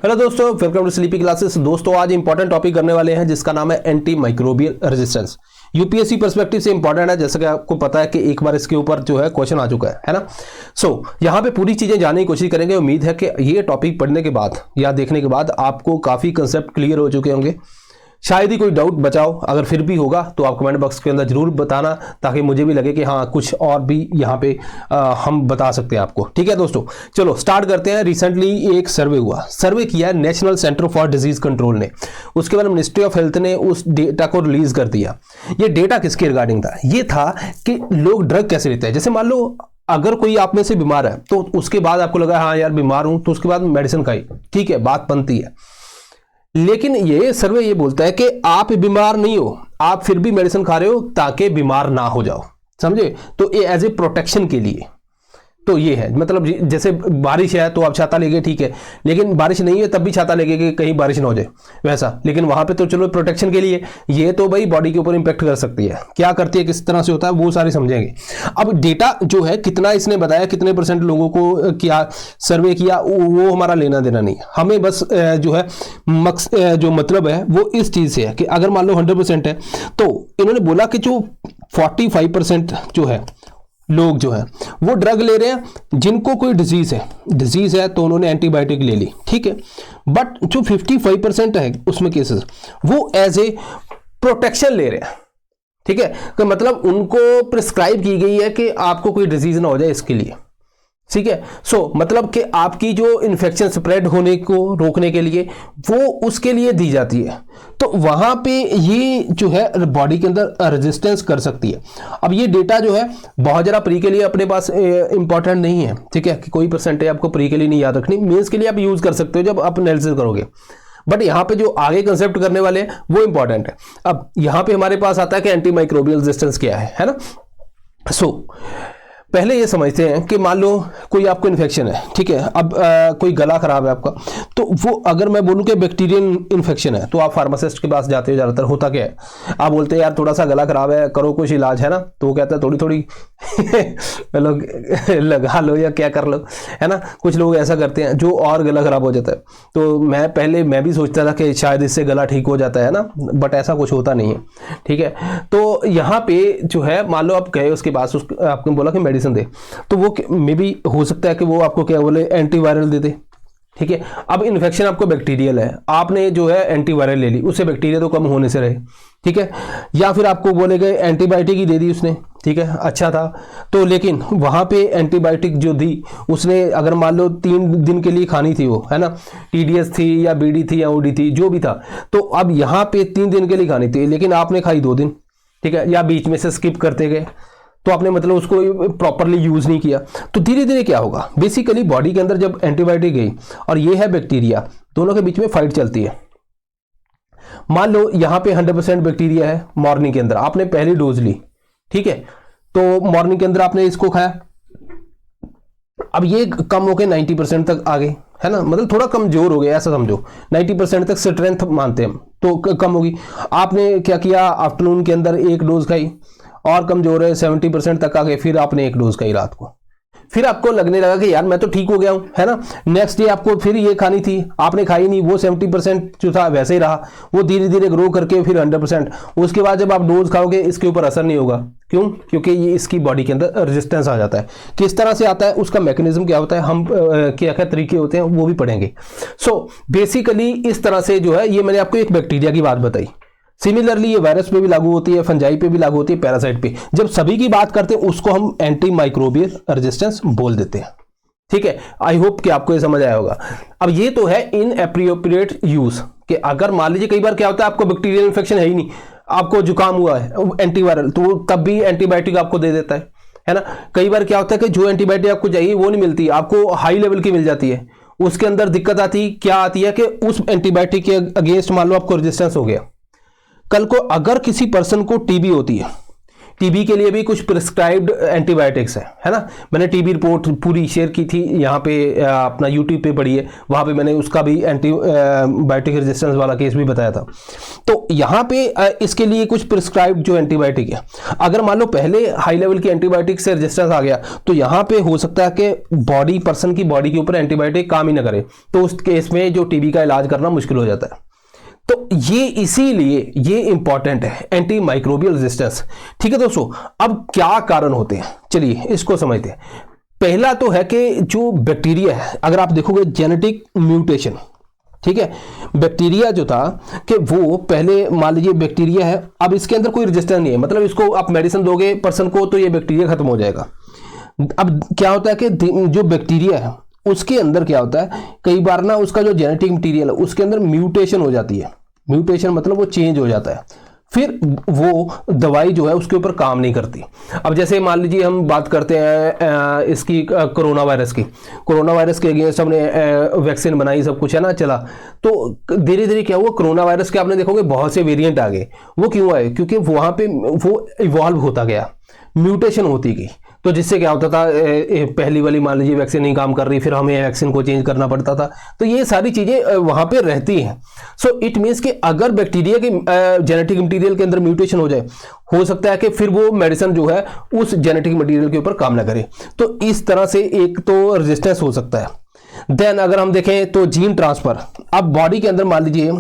Hello दोस्तों, welcome to sleepy classes. दोस्तों आज इंपॉर्टेंट टॉपिक करने वाले हैं जिसका नाम है anti microbial resistance. UPSC perspective से इंपॉर्टेंट है, जैसे कि आपको पता है कि एक बार इसके ऊपर जो है क्वेश्चन आ चुका है ना। यहाँ पे पूरी चीजें जानने की कोशिश करेंगे। उम्मीद है कि ये टॉपिक पढ़ने के बाद या देखने के बाद आपको काफी कंसेप्ट क्लियर हो चुके होंगे। शायद ही कोई डाउट बचाओ, अगर फिर भी होगा तो आप कमेंट बॉक्स के अंदर जरूर बताना, ताकि मुझे भी लगे कि हाँ कुछ और भी यहाँ पे हम बता सकते हैं आपको। ठीक है दोस्तों, चलो स्टार्ट करते हैं। रिसेंटली एक सर्वे किया national centre for disease control ने। उसके बाद मिनिस्ट्री ऑफ हेल्थ ने उस डेटा को रिलीज कर दिया। ये डेटा किसके रिगार्डिंग था? ये था कि लोग ड्रग कैसे लेते हैं। जैसे मान लो अगर कोई आप में से बीमार है तो उसके बाद आपको लगा हाँ यार बीमार हूं, तो उसके बाद मेडिसिन खाई, ठीक है, बात बनती है। लेकिन ये सर्वे ये बोलता है कि आप बीमार नहीं हो, आप फिर भी मेडिसिन खा रहे हो ताकि बीमार ना हो जाओ, समझे? तो ये एज ए प्रोटेक्शन के लिए। तो ये है, मतलब जैसे बारिश है तो आप छाता लेके, ठीक है, लेकिन बारिश नहीं है तब भी छाता लेके कि कहीं बारिश ना हो जाए, वैसा। लेकिन वहां पे तो चलो प्रोटेक्शन के लिए। ये तो भाई बॉडी के ऊपर इंपैक्ट कर सकती है, क्या करती है, किस तरह से होता है, वो सारे समझेंगे। अब डेटा जो है कितना इसने बताया, कितने % लोगों को क्या सर्वे किया, वो हमारा लेना देना नहीं। हमें बस जो है जो मतलब है वो इस चीज से है कि अगर मान लो 100% है तो इन्होंने बोला कि जो 45% जो है लोग जो है वो ड्रग ले रहे हैं जिनको कोई डिजीज है तो उन्होंने एंटीबायोटिक ले ली, ठीक है। बट जो 55% है उसमें केसेस वो एज ए प्रोटेक्शन ले रहे हैं, ठीक है। तो मतलब उनको प्रिस्क्राइब की गई है कि आपको कोई डिजीज ना हो जाए इसके लिए, ठीक है। मतलब कि आपकी जो इन्फेक्शन स्प्रेड होने को रोकने के लिए वो उसके लिए दी जाती है। तो वहां पे ये जो है बॉडी के अंदर रेजिस्टेंस कर सकती है। अब ये डेटा जो है बहुत जरा प्री के लिए अपने पास इंपॉर्टेंट नहीं है, ठीक है, कि कोई परसेंटेज आपको प्री के लिए नहीं याद रखनी, मेंस के लिए आप यूज कर सकते हो जब आप एनालिसिस करोगे। बट यहाँ पे जो आगे कंसेप्ट करने वाले हैं वो इंपॉर्टेंट है। अब यहाँ पे हमारे पास आता है कि एंटी माइक्रोबियल रेजिस्टेंस क्या है ना। पहले ये समझते हैं कि मान लो कोई आपको इन्फेक्शन है, ठीक है। अब कोई गला खराब है आपका, तो वो अगर मैं बोलूं कि बैक्टीरियल इन्फेक्शन है तो आप फार्मासिस्ट के पास जाते हो। ज़्यादातर होता क्या है, आप बोलते हैं यार थोड़ा सा गला खराब है, करो कुछ इलाज, है ना। तो वो कहता है थोड़ी थोड़ी लोग लगा लो या क्या कर लो, है ना। कुछ लोग ऐसा करते हैं जो और गला खराब हो जाता है। तो मैं भी सोचता था कि शायद इससे गला ठीक हो जाता है ना, बट ऐसा कुछ होता नहीं है, ठीक है। तो यहाँ पे जो है मान लो आप गए उसके पास, आपने बोला कि मेडिसिन दे, तो वो मे बी हो सकता है कि वो आपको क्या बोले एंटीवायरल दे दे, ठीक है। अब इन्फेक्शन आपको बैक्टीरियल है, आपने जो है एंटीवायरल ले ली, उससे बैक्टीरिया तो कम होने से रहे, ठीक है। या फिर आपको बोले गए एंटीबायोटिक ही दे दी उसने, ठीक है, अच्छा था। तो लेकिन वहां पे एंटीबायोटिक जो दी उसने, अगर मान लो 3 दिन के लिए खानी थी वो, है ना, टीडीएस थी या बीडी थी या ओडी थी, जो भी था, तो अब यहाँ पे 3 दिन के लिए खानी थी, लेकिन आपने खाई 2 दिन, ठीक है, या बीच में से स्किप करते गए, तो आपने मतलब उसको प्रॉपरली यूज नहीं किया। तो धीरे धीरे क्या होगा, बेसिकली बॉडी के अंदर जब एंटीबायोटिक गई और ये है बैक्टीरिया, दोनों के बीच में फाइट चलती है। मान लो यहां पे 100% बैक्टीरिया है, मॉर्निंग के अंदर आपने पहली डोज ली, ठीक है, तो मॉर्निंग के अंदर आपने इसको खाया। अब ये कम होकर 90% तक आ गए, है ना, मतलब थोड़ा कमजोर हो गया ऐसा समझो। 90% तक स्ट्रेंथ मानते हैं हम, तो कम होगी। आपने क्या किया, आफ्टरनून के अंदर 1 डोज खाई, और कमजोर है 70% तक आ गए, फिर आपने 1 डोज खाई रात को। फिर आपको लगने लगा कि यार मैं तो ठीक हो गया हूं, है ना। नेक्स्ट डे आपको फिर ये खानी थी, आपने खाई नहीं, वो 70% जो था वैसे ही रहा, वो धीरे धीरे ग्रो करके फिर 100%। उसके बाद जब आप डोज खाओगे इसके ऊपर असर नहीं होगा, क्यों? क्योंकि ये इसकी बॉडी के अंदर रेजिस्टेंस आ जाता है। किस तरह से आता है, उसका मैकेनिज्म क्या होता है, हम क्या क्या तरीके होते हैं वो भी पढ़ेंगे। बेसिकली इस तरह से जो है, ये मैंने आपको एक बैक्टीरिया की बात बताई। सिमिलरली ये वायरस पे भी लागू होती है, फंजाई पे भी लागू होती है, पैरासाइट पे। जब सभी की बात करते हैं उसको हम एंटी माइक्रोबियल रेजिस्टेंस बोल देते हैं, ठीक है। आई होप कि आपको ये समझ आया होगा। अब ये तो है इनएप्रोप्रिएट यूज, कि अगर मान लीजिए कई बार क्या होता है, आपको बैक्टीरियल इन्फेक्शन है ही नहीं, आपको जुकाम हुआ है एंटीवायरल, तो तब भी एंटीबायोटिक आपको दे देता है ना। कई बार क्या होता है कि जो एंटीबायोटिक आपको चाहिए वो नहीं मिलती, आपको हाई लेवल की मिल जाती है। उसके अंदर दिक्कत क्या आती है कि उस एंटीबायोटिक के अगेंस्ट मान लो आपको रेजिस्टेंस हो गया। कल को अगर किसी पर्सन को टीबी होती है, टीबी के लिए भी कुछ प्रिस्क्राइब्ड एंटीबायोटिक्स है ना। मैंने टीबी रिपोर्ट पूरी शेयर की थी यहाँ पे, अपना यूट्यूब पे पढ़ी है, वहाँ पे मैंने उसका भी एंटीबायोटिक रेजिस्टेंस वाला केस भी बताया था। तो यहाँ पे इसके लिए कुछ प्रिस्क्राइब्ड जो एंटीबायोटिक है, अगर मान लो पहले हाई लेवल की एंटीबायोटिक से रेजिस्टेंस आ गया तो यहाँ पे हो सकता है कि पर्सन की बॉडी के ऊपर एंटीबायोटिक काम ही ना करे, तो उस केस में जो टीबी का इलाज करना मुश्किल हो जाता है। तो ये इसीलिए ये इंपॉर्टेंट है एंटी माइक्रोबियल रेजिस्टेंस। ठीक है दोस्तों, अब क्या कारण होते हैं, चलिए इसको समझते हैं। पहला तो है कि जो बैक्टीरिया है, अगर आप देखोगे जेनेटिक म्यूटेशन, ठीक है, बैक्टीरिया जो था कि वो पहले मान लीजिए बैक्टीरिया है, अब इसके अंदर कोई रेजिस्टेंस नहीं है, मतलब इसको आप मेडिसिन दोगे पर्सन को तो ये बैक्टीरिया खत्म हो जाएगा। अब क्या होता है कि जो बैक्टीरिया है उसके अंदर क्या होता है, कई बार ना उसका जो जेनेटिक मटेरियल है उसके अंदर म्यूटेशन हो जाती है। म्यूटेशन मतलब वो चेंज हो जाता है, फिर वो दवाई जो है उसके ऊपर काम नहीं करती। अब जैसे मान लीजिए हम बात करते हैं इसकी कोरोना वायरस की, कोरोना वायरस के अगेंस्ट हमने वैक्सीन बनाई, सब कुछ है ना चला, तो धीरे धीरे क्या हुआ, कोरोना वायरस के आपने देखोगे बहुत से वेरिएंट आ गए। वो क्यों आए, क्योंकि वहाँ पे वो इवॉल्व होता गया, म्यूटेशन होती गई। तो जिससे क्या होता था, पहली वाली मान लीजिए वैक्सीन नहीं काम कर रही, फिर हमें वैक्सीन को चेंज करना पड़ता था। तो ये सारी चीजें वहां पे रहती हैं। सो इट मीन्स कि अगर बैक्टीरिया के जेनेटिक मटेरियल के अंदर म्यूटेशन हो जाए, हो सकता है कि फिर वो मेडिसिन जो है उस जेनेटिक मटेरियल के ऊपर काम ना करे। तो इस तरह से एक तो रेजिस्टेंस हो सकता है। देन अगर हम देखें तो जीन ट्रांसफर, अब बॉडी के अंदर मान लीजिए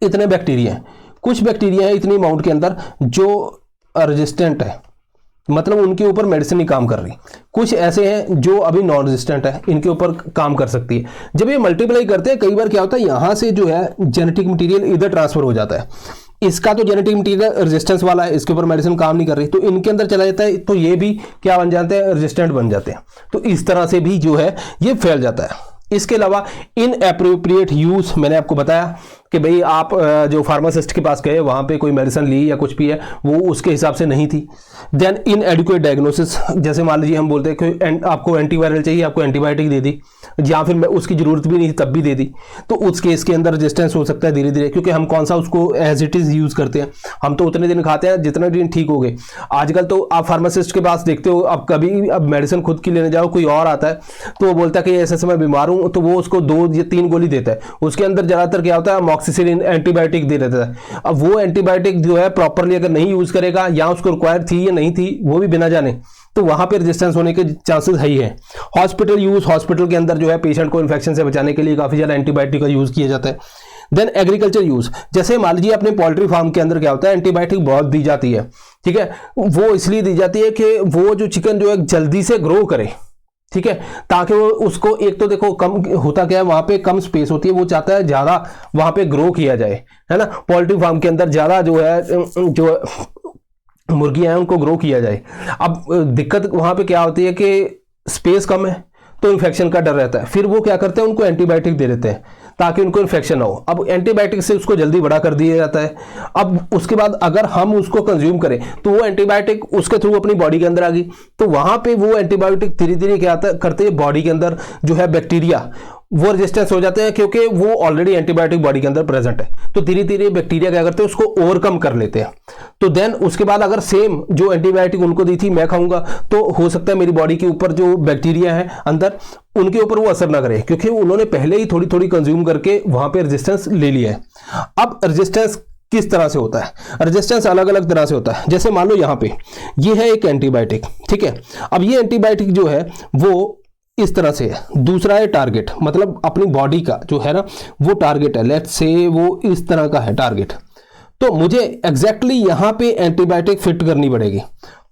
इतने बैक्टीरिया हैं, कुछ बैक्टीरिया है इतनी अमाउंट के अंदर जो रेजिस्टेंट है, मतलब उनके ऊपर मेडिसिन नहीं काम कर रही, कुछ ऐसे हैं जो अभी नॉन रेजिस्टेंट है, इनके ऊपर काम कर सकती है। जब ये मल्टीप्लाई करते हैं कई बार क्या होता है, यहां से जो है जेनेटिक मटेरियल इधर ट्रांसफर हो जाता है, इसका तो जेनेटिक मटेरियल रेजिस्टेंस वाला है, इसके ऊपर मेडिसिन काम नहीं कर रही, तो इनके अंदर चला जाता है, तो ये भी क्या बन जाते हैं, रेजिस्टेंट बन जाते हैं। तो इस तरह से भी जो है ये फैल जाता है। इसके अलावा इनएप्रोप्रिएट यूज, मैंने आपको बताया कि भाई आप जो फार्मासिस्ट के पास गए, वहां पे कोई मेडिसिन ली या कुछ भी है, वो उसके हिसाब से नहीं थी। देन इनएडिक्वेट डायग्नोसिस, जैसे मान लीजिए हम बोलते हैं कि आपको एंटीवायरल चाहिए, आपको एंटीबायोटिक दे दी, या फिर उसकी जरूरत भी नहीं थी तब भी दे दी, तो उस केस के अंदर रेजिस्टेंस हो सकता है धीरे धीरे, क्योंकि हम कौन सा उसको एज इट इज यूज करते हैं, हम तो उतने दिन खाते हैं जितने दिन ठीक हो गए। आजकल तो आप फार्मासिस्ट के पास देखते हो, अब कभी अब मेडिसिन खुद की लेने जाओ, कोई और आता है तो वो बोलता है कि ऐसे मैं बीमार हूं, तो वो उसको 2 या 3 गोली देता है, उसके अंदर ज्यादातर क्या होता है, अमॉक्सिसिलिन एंटीबायोटिक दे देता है। अब वो एंटीबायोटिक जो है प्रॉपरली अगर नहीं यूज करेगा, या उसको रिक्वायर थी या नहीं थी वो भी बिना जाने, तो वहां पे रेजिस्टेंस होने के चांसेस है ही है। हॉस्पिटल यूज, हॉस्पिटल के अंदर जो है पेशेंट को इन्फेक्शन से बचाने के लिए काफी ज्यादा एंटीबायोटिक का यूज किया जाता है। देन एग्रीकल्चर यूज, जैसे मान लीजिए अपने पोल्ट्री फार्म के अंदर क्या होता है, एंटीबायोटिक बहुत दी जाती है, ठीक है, वो इसलिए दी जाती है कि वो जो चिकन जो है जल्दी से ग्रो करे, ठीक है, ताकि वो उसको, एक तो देखो कम होता क्या है, वहां पे कम स्पेस होती है, वो चाहता है ज्यादा वहां पे ग्रो किया जाए, है ना, पोल्ट्री फार्म के अंदर ज्यादा जो है जो मुर्गियां हैं उनको ग्रो किया जाए। अब दिक्कत वहां पे क्या होती है कि स्पेस कम है, तो इन्फेक्शन का डर रहता है, फिर वो क्या करते हैं, उनको एंटीबायोटिक दे देते हैं ताकि उनको इन्फेक्शन ना हो। अब एंटीबायोटिक से उसको जल्दी बड़ा कर दिया जाता है। अब उसके बाद अगर हम उसको कंज्यूम करें तो वो एंटीबायोटिक उसके थ्रू अपनी बॉडी के अंदर आ गई, तो वहां पे वो एंटीबायोटिक धीरे धीरे क्या करते हैं, बॉडी के अंदर जो है बैक्टीरिया वो रेजिस्टेंस हो जाते हैं, क्योंकि वो ऑलरेडी एंटीबायोटिक बॉडी के अंदर प्रेजेंट है, तो धीरे धीरे बैक्टीरिया क्या करते हैं, उसको ओवरकम कर लेते हैं। तो देन उसके बाद अगर सेम जो एंटीबायोटिक उनको दी थी मैं खाऊंगा, तो हो सकता है मेरी बॉडी के ऊपर जो बैक्टीरिया है अंदर, उनके ऊपर वो असर ना करे, क्योंकि उन्होंने पहले ही थोड़ी थोड़ी कंज्यूम करके वहां पे रेजिस्टेंस ले लिया है। अब रेजिस्टेंस किस तरह से होता है, रेजिस्टेंस अलग अलग तरह से होता है। जैसे मान लो यहाँ पे ये है एक एंटीबायोटिक, ठीक है, अब ये एंटीबायोटिक जो है वो इस तरह से है, दूसरा है टारगेट, मतलब अपनी बॉडी का जो है ना वो टारगेट है, लेट्स से वो इस तरह का है टारगेट, तो मुझे एग्जैक्टली यहां पे एंटीबायोटिक फिट करनी पड़ेगी।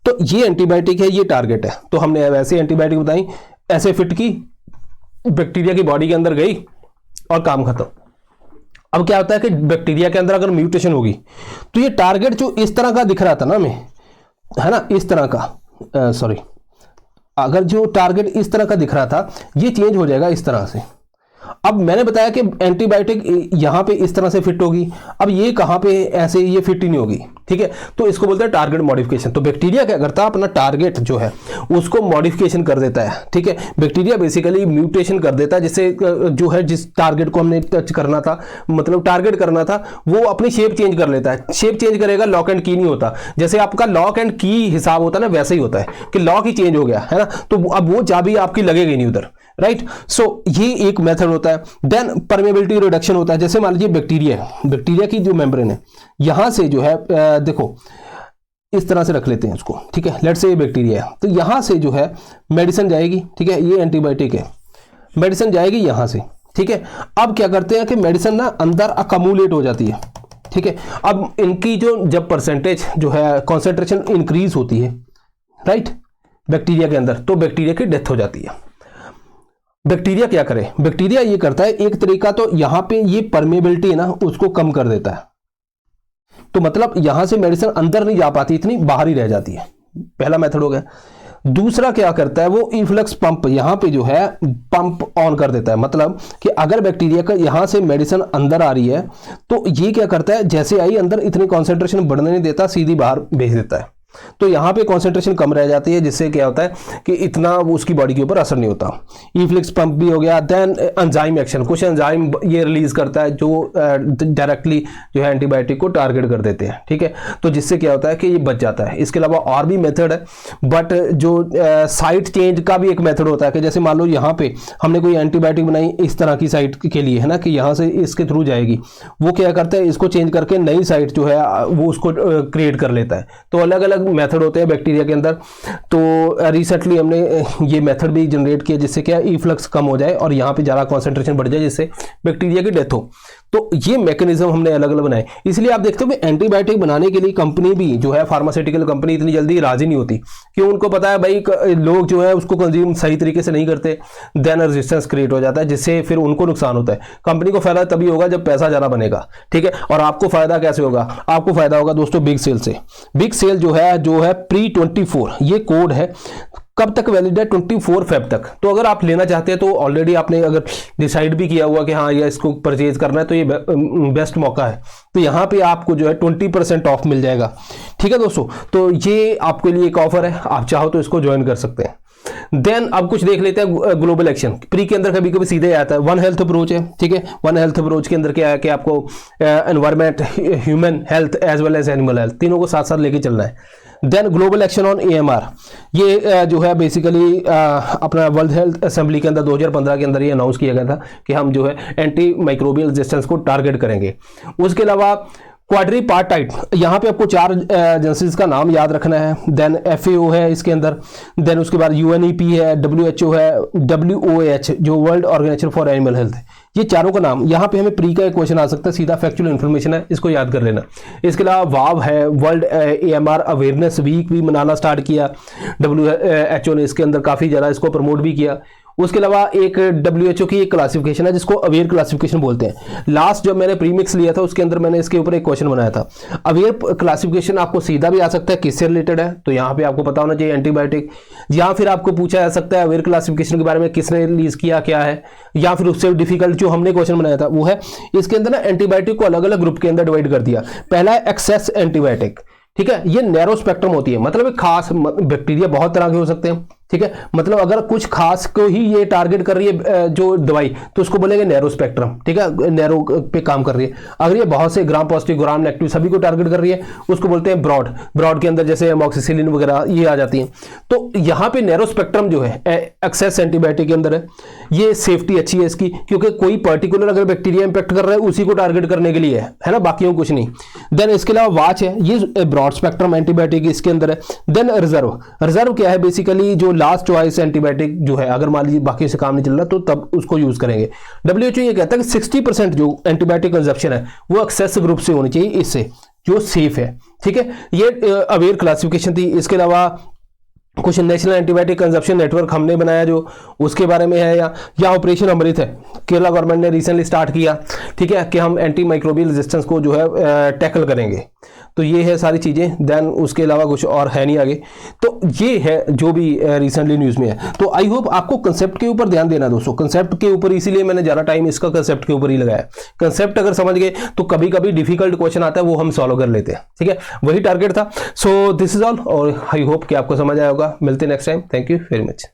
तो ये एंटीबायोटिक है, ये टारगेट है, तो हमने वैसे एंटीबायोटिक बताई, ऐसे फिट की, बैक्टीरिया की बॉडी के अंदर गई और काम खत्म। अब क्या होता है कि बैक्टीरिया के अंदर अगर म्यूटेशन होगी तो ये टारगेट जो इस तरह का दिख रहा था ना हमें, है ना, इस तरह का, सॉरी, अगर जो टारगेट इस तरह का दिख रहा था ये चेंज हो जाएगा इस तरह से। अब मैंने बताया कि एंटीबायोटिक यहां पे इस तरह से फिट होगी, अब ये कहां पे ऐसे ये फिट ही नहीं होगी, ठीक है, तो इसको बोलते हैं टारगेट मॉडिफिकेशन। तो बैक्टीरिया क्या करता है, अपना टारगेट जो है उसको मॉडिफिकेशन कर देता है, ठीक है। बैक्टीरिया बेसिकली म्यूटेशन कर देता है, जिससे जो है जिस टारगेट को हमने टच करना था, मतलब टारगेट करना था, वो अपनी शेप चेंज कर लेता है। शेप चेंज करेगा, लॉक एंड की नहीं होता। जैसे आपका लॉक एंड की हिसाब होता है ना, वैसे ही होता है कि लॉक ही चेंज हो गया है ना, तो अब वो चाबी आपकी लगेगी नहीं उधर, राइट। सो ये एक मेथड होता है। देन परमेबिलिटी रिडक्शन होता है। जैसे मान लीजिए बैक्टीरिया है, बैक्टीरिया की जो मेम्ब्रेन है यहां से जो है देखो इस तरह से रख लेते हैं उसको, ठीक है, लेट्स से ये बैक्टीरिया है, तो यहां से जो है मेडिसिन जाएगी, ठीक है, ये एंटीबायोटिक है, मेडिसिन जाएगी यहां से, ठीक है। अब क्या करते हैं कि मेडिसिन ना अंदर अकमुलेट हो जाती है, ठीक है। अब इनकी जो जब परसेंटेज जो है कॉन्सेंट्रेशन इंक्रीज होती है, राइट, बैक्टीरिया के अंदर, तो बैक्टीरिया की डेथ हो जाती है। बैक्टीरिया क्या करे, बैक्टीरिया ये करता है एक तरीका, तो यहां पे ये परमेबिलिटी है ना उसको कम कर देता है, तो मतलब यहां से मेडिसिन अंदर नहीं जा पाती, इतनी बाहर ही रह जाती है। पहला मेथड हो गया। दूसरा क्या करता है, वो इन्फ्लक्स पंप यहां पे जो है पंप ऑन कर देता है, मतलब कि अगर बैक्टीरिया का यहां से मेडिसिन अंदर आ रही है तो ये क्या करता है, जैसे आई अंदर इतनी कॉन्सेंट्रेशन बढ़ने नहीं देता, सीधी बाहर भेज देता है, तो यहां पे कॉन्सेंट्रेशन कम रह जाती है, जिससे क्या होता है कि इतना उसकी बॉडी के ऊपर असर नहीं होता। इफ्लिक्स पंप भी हो गया। देन एंजाइम एक्शन, कुछ एंजाइम ये रिलीज करता है जो डायरेक्टली जो है एंटीबायोटिक को टारगेट कर देते हैं, ठीक है, तो जिससे क्या होता है कि ये बच जाता है। इसके अलावा और भी मेथड है, बट जो साइट चेंज का भी एक मेथड होता है कि जैसे मान लो यहाँ पे हमने कोई एंटीबायोटिक बनाई इस तरह की साइट के लिए, है ना, कि यहाँ से इसके थ्रू जाएगी, वो क्या करता है इसको चेंज करके नई साइट जो है वो उसको क्रिएट कर लेता है। तो अलग अलग मेथड होते हैं बैक्टीरिया के अंदर। तो रिसेंटली हमने ये मेथड भी जनरेट किया जिससे क्या इफ्लक्स कम हो जाए और यहाँ पे ज़्यादा कॉन्सेंट्रेशन बढ़ जाए, जिससे बैक्टीरिया की डेथ हो। तो ये मैकेनिज्म हमने अलग अलग बनाए। इसलिए आप देखते हो कि एंटीबायोटिक बनाने के लिए कंपनी भी जो है फार्मास्यूटिकल कंपनी इतनी जल्दी राजी नहीं होती, क्यों, उनको पता है भाई लोग जो है उसको कंज्यूम सही तरीके से नहीं करते, देन रेजिस्टेंस क्रिएट हो जाता है, जिससे फिर उनको नुकसान होता है। कंपनी को फायदा तभी होगा जब पैसा ज़्यादा बनेगा, ठीक है। और आपको फायदा कैसे होगा, आपको फायदा होगा दोस्तों बिग सेल से। बिग सेल जो है प्री 24 ये कोड है, कब तक वैलिड है, 24 फेब तक। तो अगर आप लेना चाहते हैं तो ऑलरेडी आपने अगर डिसाइड भी किया हुआ कि हाँ ये इसको परचेज करना है, तो ये बेस्ट मौका है। तो यहाँ पे आपको जो है 20% ऑफ मिल जाएगा, ठीक है दोस्तों। तो ये आपके लिए एक ऑफर है, आप चाहो तो इसको ज्वाइन कर सकते हैं। देन अब कुछ देख लेते हैं ग्लोबल एक्शन। प्री के अंदर कभी कभी सीधे आता है वन हेल्थ अप्रोच है, ठीक है। वन हेल्थ अप्रोच के अंदर क्या है कि आपको environment, human health as well as animal health, तीनों को साथ साथ लेके चलना है। Then global action on AMR, ये जो है बेसिकली अपना वर्ल्ड हेल्थ असेंबली के अंदर 2015 के अंदर ये अनाउंस किया गया था कि हम जो है एंटी माइक्रोबियल रेजिस्टेंस को टारगेट करेंगे। उसके अलावा क्वाड्रीपार्टाइट, यहाँ पे आपको 4 एजेंसीज का नाम याद रखना है। देन FAO है इसके अंदर, देन उसके बाद UNEP है, WHO है, WOH जो world organisation for animal health है। ये चारों का नाम, यहाँ पे हमें प्री का एक क्वेश्चन आ सकता है, सीधा फैक्चुअल इन्फॉर्मेशन है, इसको याद कर लेना। इसके अलावा वाव है, वर्ल्ड AMR अवेयरनेस वीक भी मनाना स्टार्ट किया WHO ने, इसके अंदर काफ़ी ज़्यादा इसको प्रमोट भी किया। उसके अलावा एक WHO की एक क्लासिफिकेशन है जिसको अवेयर क्लासिफिकेशन बोलते हैं। लास्ट जब मैंने प्रीमिक्स लिया था उसके अंदर मैंने इसके ऊपर एक क्वेश्चन बनाया था। अवेयर क्लासिफिकेशन आपको सीधा भी आ सकता है किससे रिलेटेड है, तो यहाँ पे आपको पता होना चाहिए एंटीबायोटिक, या फिर आपको पूछा जा सकता है अवेयर क्लासिफिकेशन के बारे में किसने रिलीज किया क्या है, या फिर उससे डिफिकल्ट जो हमने क्वेश्चन बनाया था वो है। इसके अंदर ना एंटीबायोटिक को अलग अलग ग्रुप के अंदर डिवाइड कर दिया। पहला है एक्सेस एंटीबायोटिक, ठीक है, ये नैरो स्पेक्ट्रम होती है, मतलब एक खास बैक्टीरिया बहुत तरह के हो सकते हैं, ठीक है, मतलब अगर कुछ खास को ही ये टारगेट कर रही है जो दवाई, तो उसको बोलेंगे नैरो स्पेक्ट्रम, ठीक है, नैरो पे काम कर रही है। अगर ये बहुत से ग्राम पॉजिटिव ग्राम नेगेटिव सभी को टारगेट कर रही है उसको बोलते हैं ब्रॉड। ब्रॉड के अंदर जैसे एमॉक्सिसिलिन वगैरह ये आ जाती हैं। तो यहाँ पे नैरो स्पेक्ट्रम जो है एक्सेस एंटीबायोटिक के अंदर है, ये सेफ्टी अच्छी है इसकी, क्योंकि कोई पर्टिकुलर अगर बैक्टीरिया इंपैक्ट कर रहा है उसी को टारगेट करने के लिए है ना, बाकियों कुछ नहीं। देन इसके अलावा वाच है, ये ब्रॉड स्पेक्ट्रम एंटीबायोटिक इसके अंदर है। देन रिजर्व, रिजर्व क्या है, बेसिकली जो लास्ट चॉइस एंटीबायोटिक जो है, अगर मान लीजिए बाकी से काम नहीं चल रहा तो तब उसको यूज करेंगे। WHO ये कहता है कि 60% जो एंटीबायोटिक कंजप्शन है वो एक्सेस ग्रुप से होनी चाहिए, इससे जो सेफ है, ठीक है। ये अवेयर क्लासिफिकेशन थी। इसके अलावा कुछ नेशनल एंटीबायोटिक कंजप्शन नेटवर्क हमने बनाया जो उसके बारे में है, या ऑपरेशन अमृत है, केरला गवर्नमेंट ने रिसेंटली स्टार्ट किया, ठीक है, कि हम एंटी माइक्रोबियल रेजिस्टेंस को जो है टैकल करेंगे। तो ये है सारी चीज़ें, देन उसके अलावा कुछ और है नहीं आगे। तो ये है जो भी रिसेंटली न्यूज़ में है। तो आई होप आपको कंसेप्ट के ऊपर ध्यान देना दोस्तों, कंसेप्ट के ऊपर, इसीलिए मैंने ज़्यादा टाइम इसका कंसेप्ट के ऊपर ही लगाया। कंसेप्ट अगर समझ गए तो कभी कभी डिफिकल्ट क्वेश्चन आता है वो हम सॉल्व कर लेते हैं, ठीक है, वही टारगेट था। सो दिस इज ऑल, और आई होप कि आपको समझ आया होगा। मिलते हैं next time, thank you very much.